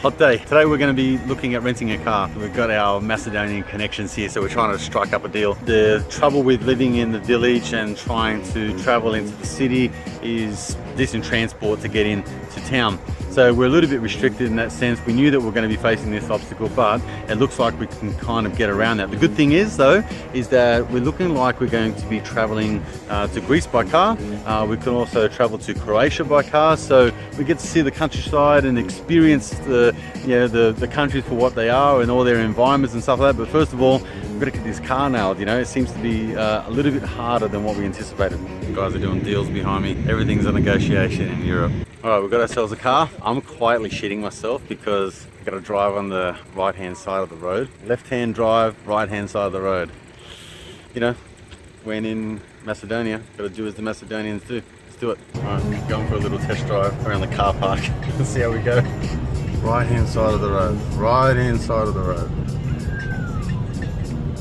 Hot day. Today we're going to be looking at renting a car. We've got our Macedonian connections here, so we're trying to strike up a deal. The trouble with living in the village and trying to travel into the city is decent transport to get into town. So we're a little bit restricted in that sense. We knew that we're going to be facing this obstacle, but it looks like we can kind of get around that. The good thing is though, is that we're looking like we're going to be traveling to Greece by car. We can also travel to Croatia by car, so we get to see the countryside and experience the countries for what they are and all their environments and stuff like that. But first of all, we've got to get this car nailed. You know, it seems to be a little bit harder than what we anticipated. The guys are doing deals behind me. Everything's a negotiation in Europe. All right, we've got ourselves a car. I'm quietly shitting myself because I've got to drive on the right-hand side of the road. Left-hand drive, right-hand side of the road. You know, when in Macedonia, got to do as the Macedonians do. Let's do it. All right, going for a little test drive around the car park. Let's see how we go. Right-hand side of the road. Right-hand side of the road.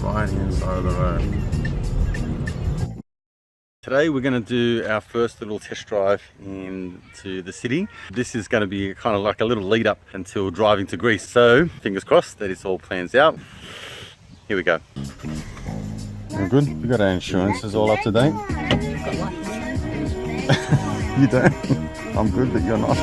Right-hand side of the road. Today we're going to do our first little test drive into the city. This is going to be kind of like a little lead up until driving to Greece. So fingers crossed that it all plans out. Here we go. We're good. We got our insurances all up to date. You don't? I'm good, but you're not.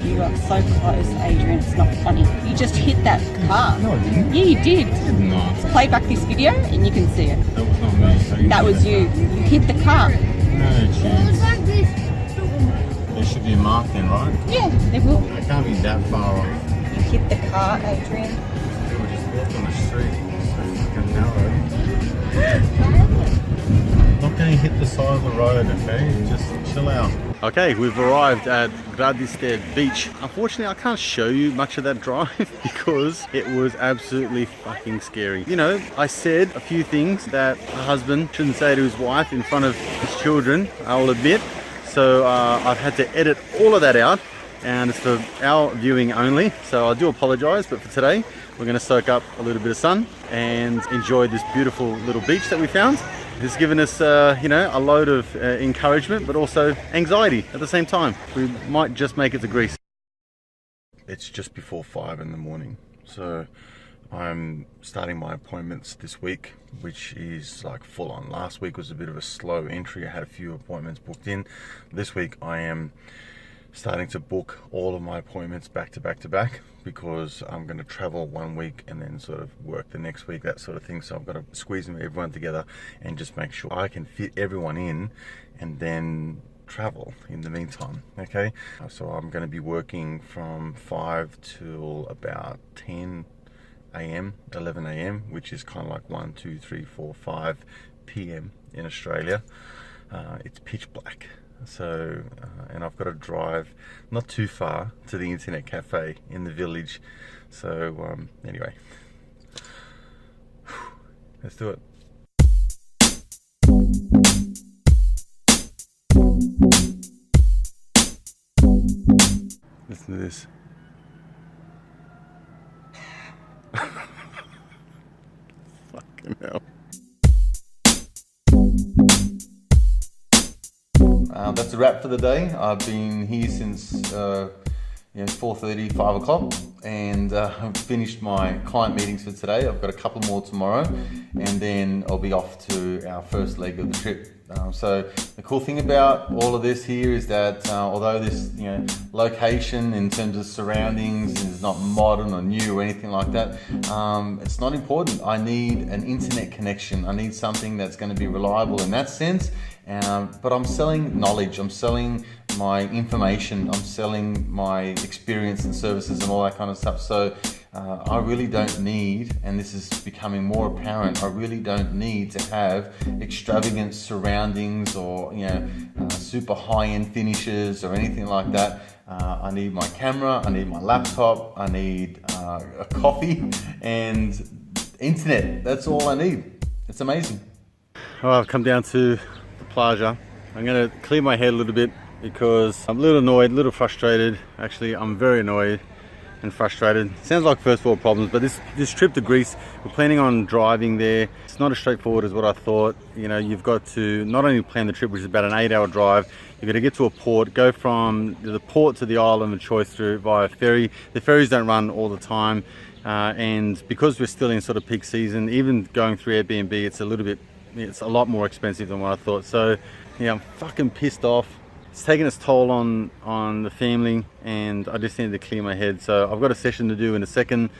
You got so close, Adrian, it's not funny. You just hit that car. No, I didn't. Yeah, you did. I did not. Play back this video and you can see it. That was not me. That was you. You hit the car. No chance. There should be a mark then, right? Yeah, there will. It can't be that far off. You hit the car, Adrian. We just walked on the street. It's so fucking narrow. Not going to hit the side of the road, okay? Just chill out. Okay, we've arrived at Gradište beach. Unfortunately, I can't show you much of that drive because it was absolutely fucking scary. You know, I said a few things that a husband shouldn't say to his wife in front of his children, I'll admit. So I've had to edit all of that out, and it's for our viewing only. So I do apologize, but for today, we're going to soak up a little bit of sun and enjoy this beautiful little beach that we found. It's given us, you know, a load of encouragement, but also anxiety at the same time. We might just make it to Greece. It's just before 5 in the morning, so I'm starting my appointments this week, which is like full on. Last week was a bit of a slow entry. I had a few appointments booked in. This week I am starting to book all of my appointments back to back to back, because I'm going to travel 1 week and then sort of work the next week, that sort of thing. So I've got to squeeze everyone together and just make sure I can fit everyone in and then travel in the meantime. Okay, so I'm going to be working from 5 till about 10 a.m, 11 a.m, which is kind of like 1, 2, 3, 4, 5 p.m. in Australia. It's pitch black. So, and I've got to drive not too far to the internet cafe in the village. So, anyway, let's do it. Listen to this. Fucking hell. That's a wrap for the day. I've been here since 4:30, 5 o'clock, and I've finished my client meetings for today. I've got a couple more tomorrow, and then I'll be off to our first leg of the trip. So the cool thing about all of this here is that although this location in terms of surroundings is not modern or new or anything like that, it's not important. I need an internet connection. I need something that's going to be reliable in that sense. But I'm selling knowledge, I'm selling my information, I'm selling my experience and services and all that kind of stuff. So I really don't need, and this is becoming more apparent, I really don't need to have extravagant surroundings or super high-end finishes or anything like that. I need my camera, I need my laptop, I need a coffee and internet. That's all I need. It's amazing. All right, I've come down to Plaza. I'm going to clear my head a little bit because I'm a little annoyed, a little frustrated. Actually, I'm very annoyed and frustrated. Sounds like first world problems, but this trip to Greece, we're planning on driving there. It's not as straightforward as what I thought. You know, you've got to not only plan the trip, which is about an 8-hour drive, you've got to get to a port, go from the port to the island of choice through via ferry. The ferries don't run all the time, and because we're still in sort of peak season, even going through Airbnb, it's a lot more expensive than what I thought. So yeah, I'm fucking pissed off. It's taken its toll on the family, and I just needed to clear my head. So I've got a session to do in a second,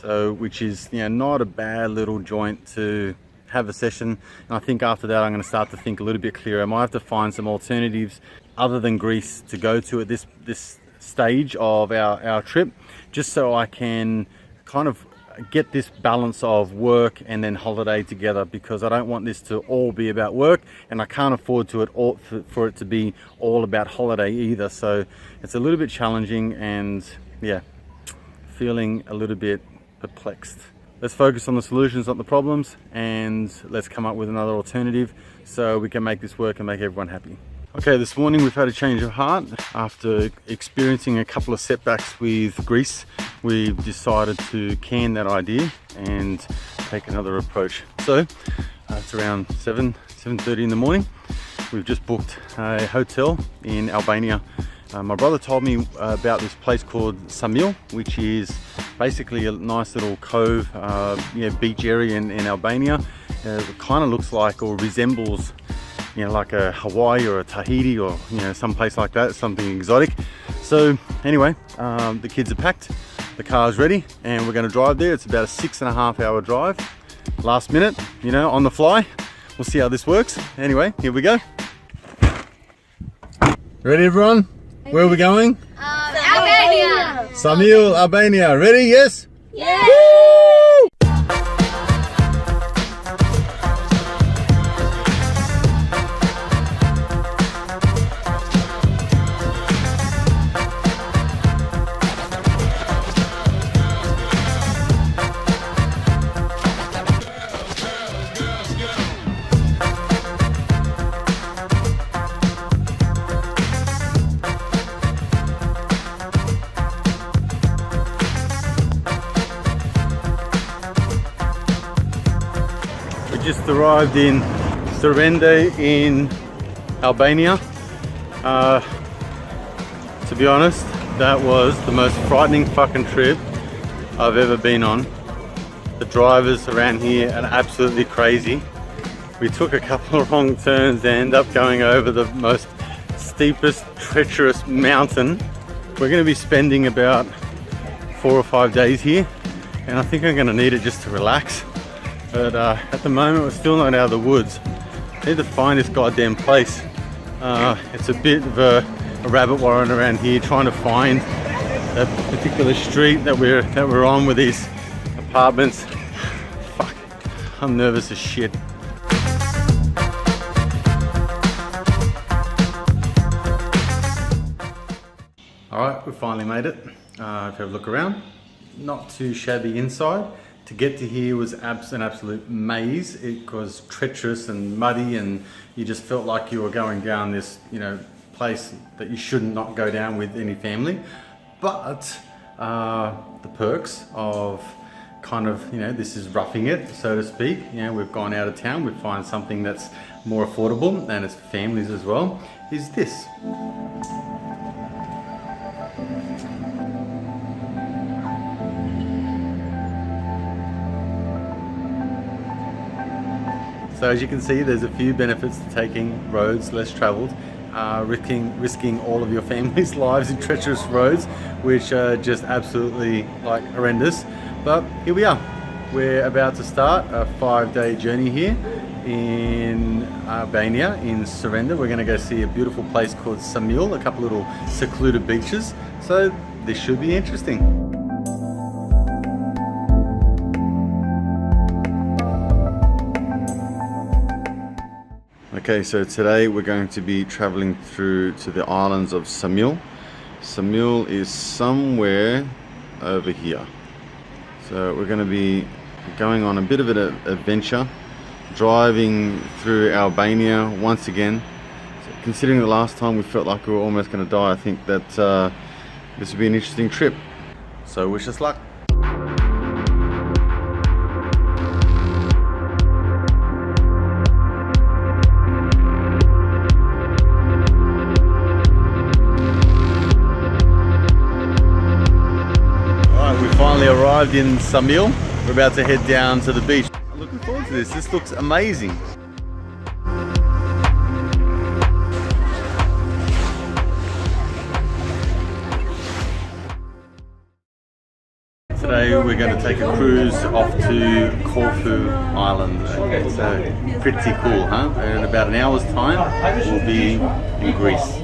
so which is, you know, not a bad little joint to have a session. And I think after that I'm going to start to think a little bit clearer. I might have to find some alternatives other than Greece to go to at this stage of our trip, just so I can kind of get this balance of work and then holiday together, because I don't want this to all be about work, and I can't afford for it to be all about holiday either. So it's a little bit challenging, and yeah, feeling a little bit perplexed. Let's focus on the solutions, not the problems, and let's come up with another alternative so we can make this work and make everyone happy. Okay, this morning we've had a change of heart. After experiencing a couple of setbacks with Greece, we've decided to can that idea and take another approach. So it's around 7:30 in the morning. We've just booked a hotel in Albania. My brother told me about this place called Ksamil, which is basically a nice little cove, beach area in Albania. It kind of looks like or resembles, you know, like a Hawaii or a Tahiti, or, you know, some place like that, something exotic. So anyway, the kids are packed, the car's ready, and we're going to drive there. It's about a 6.5 hour drive. Last minute, you know, on the fly. We'll see how this works. Anyway, here we go. Ready, everyone? Where are we going? Albania. Ksamil, Albania. Ready? Yes? Yes. Just arrived in Saranda in Albania. To be honest, that was the most frightening fucking trip I've ever been on. The drivers around here are absolutely crazy. We took a couple of wrong turns and ended up going over the most steepest, treacherous mountain. We're going to be spending about 4 or 5 days here, and I think I'm going to need it just to relax. But at the moment we're still not out of the woods. I need to find this goddamn place. It's a bit of a rabbit warren around here, trying to find that particular street that we're on with these apartments. Fuck, I'm nervous as shit. Alright, we finally made it. If you have a look around, not too shabby inside. To get to here was an absolute maze. It was treacherous and muddy, and you just felt like you were going down this, you know, place that you should not go down with any family. But the perks of kind of, you know, this is roughing it, so to speak. You know, we've gone out of town, we find something that's more affordable, and it's for families as well, is this. So as you can see, there's a few benefits to taking roads less travelled, risking all of your family's lives in treacherous roads, which are just absolutely like horrendous. But here we are. We're about to start a 5-day journey here in Albania, in Saranda. We're going to go see a beautiful place called Ksamil, a couple little secluded beaches. So this should be interesting. Okay, so today we're going to be traveling through to the islands of Ksamil. Ksamil is somewhere over here. So we're going to be going on a bit of an adventure, driving through Albania once again. So considering the last time we felt like we were almost going to die, I think that this will be an interesting trip. So wish us luck. Alright, we finally arrived in Ksamil. We're about to head down to the beach. I'm looking forward to this. This looks amazing. Today we're going to take a cruise off to Corfu Island. So pretty cool, huh? In about an hour's time we'll be in Greece.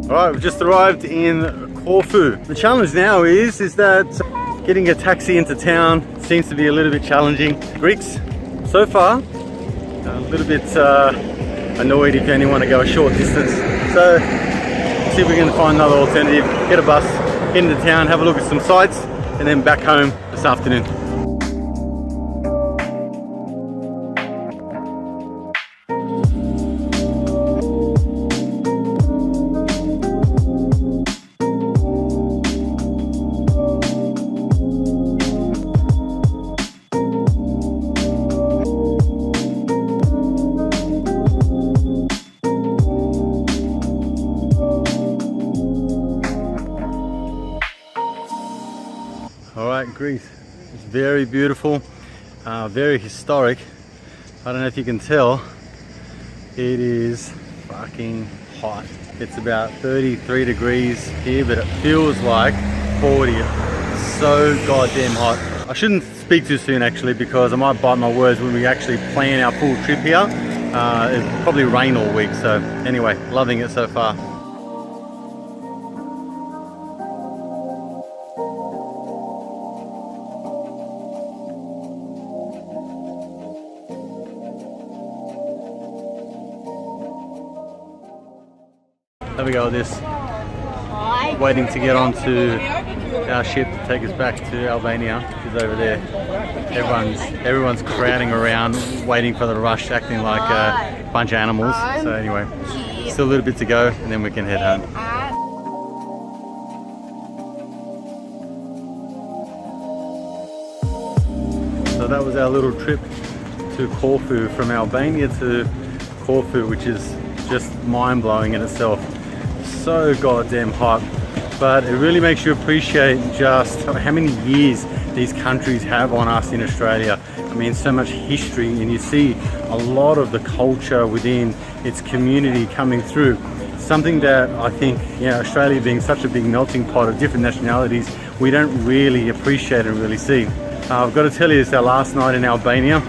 Alright, we've just arrived in Corfu. The challenge now is that getting a taxi into town seems to be a little bit challenging. Greeks, so far, a little bit annoyed if you only want to go a short distance. So, see if we can find another alternative, get a bus, get into town, have a look at some sights, and then back home this afternoon. Alright, Greece. It's very beautiful, very historic. I don't know if you can tell, it is fucking hot. It's about 33 degrees here, but it feels like 40. It's so goddamn hot. I shouldn't speak too soon actually, because I might bite my words when we actually plan our full trip here. It'll probably rain all week, so anyway, loving it so far. There we go with this. Waiting to get onto our ship to take us back to Albania. She's over there. Everyone's crowding around, waiting for the rush, acting like a bunch of animals. So anyway, still a little bit to go, and then we can head home. So that was our little trip to Corfu, from Albania to Corfu, which is just mind-blowing in itself. So goddamn hot, but it really makes you appreciate just how many years these countries have on us in Australia. I mean, so much history, and you see a lot of the culture within its community coming through. Something that I think, Australia being such a big melting pot of different nationalities, we don't really appreciate and really see. I've got to tell you, it's our last night in Albania.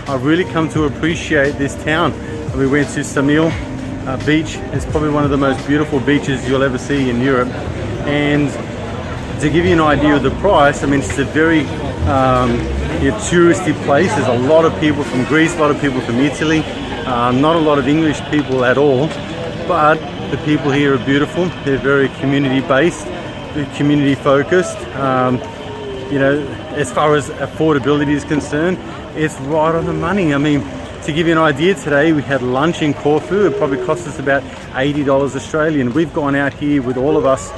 I've really come to appreciate this town. We went to Ksamil beach. It's probably one of the most beautiful beaches you'll ever see in Europe, and to give you an idea of the price, I mean, it's a very touristy place. There's a lot of people from Greece, a lot of people from Italy, not a lot of English people at all, but the people here are beautiful. They're very community based, community focused. As far as affordability is concerned, it's right on the money. I mean, to give you an idea, today we had lunch in Corfu. It probably cost us about $80 Australian. We've gone out here with all of us,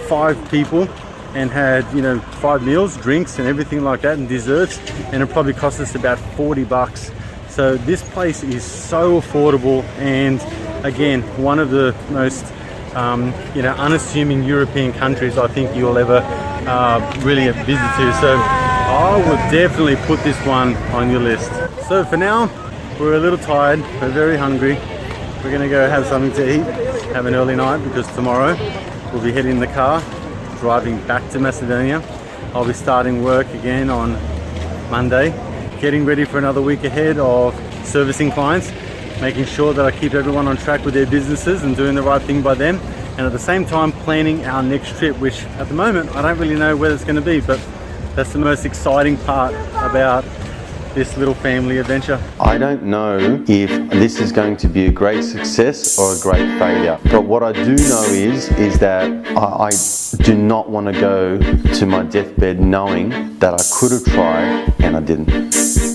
5 people, and had 5 meals, drinks and everything like that, and desserts, and it probably cost us about 40 bucks. So this place is so affordable, and again, one of the most unassuming European countries I think you'll ever really visit to. So I would definitely put this one on your list. So for now, we're a little tired, we're very hungry. We're gonna go have something to eat, have an early night, because tomorrow we'll be heading in the car, driving back to Macedonia. I'll be starting work again on Monday, getting ready for another week ahead of servicing clients, making sure that I keep everyone on track with their businesses and doing the right thing by them, and at the same time planning our next trip, which at the moment I don't really know where it's going to be, but that's the most exciting part about this little family adventure? I don't know if this is going to be a great success or a great failure. But what I do know is that I do not want to go to my deathbed knowing that I could have tried and I didn't.